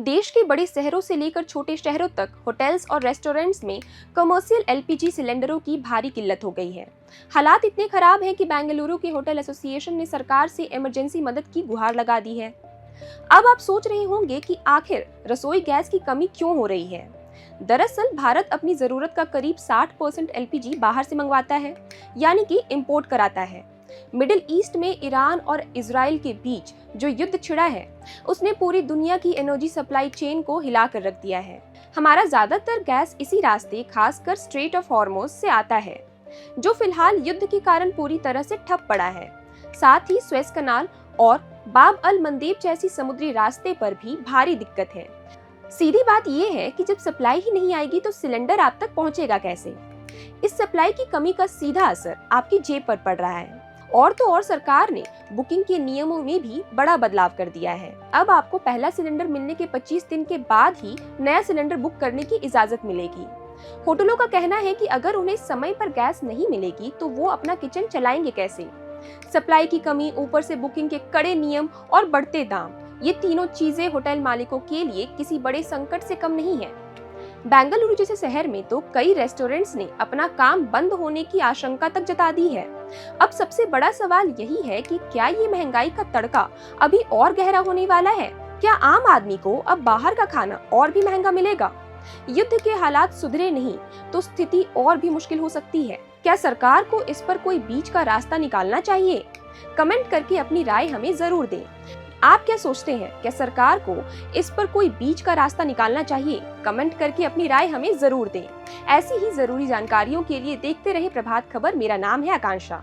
देश के बड़े शहरों से लेकर छोटे शहरों तक होटल्स और रेस्टोरेंट्स में कमर्शियल एलपीजी सिलेंडरों की भारी किल्लत हो गई है। हालात इतने खराब हैं कि बेंगलुरु के होटल एसोसिएशन ने सरकार से इमरजेंसी मदद की गुहार लगा दी है। अब आप सोच रहे होंगे कि आखिर रसोई गैस की कमी क्यों हो रही है। दरअसल भारत अपनी जरूरत का करीब 60% एलपीजी बाहर से मंगवाता है, यानी कि इंपोर्ट कराता है। मिडिल ईस्ट में ईरान और इजराइल के बीच जो युद्ध छिड़ा है, उसने पूरी दुनिया की एनर्जी सप्लाई चेन को हिला कर रख दिया है। हमारा ज्यादातर गैस इसी रास्ते, खासकर स्ट्रेट ऑफ हॉर्मुज से आता है, जो फिलहाल युद्ध के कारण पूरी तरह से ठप पड़ा है। साथ ही स्वेज कनाल और बाब अल मंदेब जैसी समुद्री रास्ते पर भी भारी दिक्कत है। सीधी बात यह है कि जब सप्लाई ही नहीं आएगी तो सिलेंडर आप तक पहुंचेगा कैसे। इस सप्लाई की कमी का सीधा असर आपकी जेब पर पड़ रहा है। और तो और सरकार ने बुकिंग के नियमों में भी बड़ा बदलाव कर दिया है। अब आपको पहला सिलेंडर मिलने के 25 दिन के बाद ही नया सिलेंडर बुक करने की इजाजत मिलेगी। होटलों का कहना है कि अगर उन्हें समय पर गैस नहीं मिलेगी तो वो अपना किचन चलाएंगे कैसे। सप्लाई की कमी, ऊपर से बुकिंग के कड़े नियम और बढ़ते दाम, ये तीनों चीजें होटल मालिकों के लिए किसी बड़े संकट से कम नहीं है। बेंगलुरु जैसे शहर में तो कई रेस्टोरेंट्स ने अपना काम बंद होने की आशंका तक जता दी है। अब सबसे बड़ा सवाल यही है कि क्या ये महंगाई का तड़का अभी और गहरा होने वाला है। क्या आम आदमी को अब बाहर का खाना और भी महंगा मिलेगा। युद्ध के हालात सुधरे नहीं तो स्थिति और भी मुश्किल हो सकती है। क्या सरकार को इस पर कोई बीच का रास्ता निकालना चाहिए। कमेंट करके अपनी राय हमें जरूर दें। आप क्या सोचते हैं, क्या सरकार को इस पर कोई बीच का रास्ता निकालना चाहिए। कमेंट करके अपनी राय हमें जरूर दें। ऐसी ही जरूरी जानकारियों के लिए देखते रहे प्रभात खबर। मेरा नाम है आकांक्षा।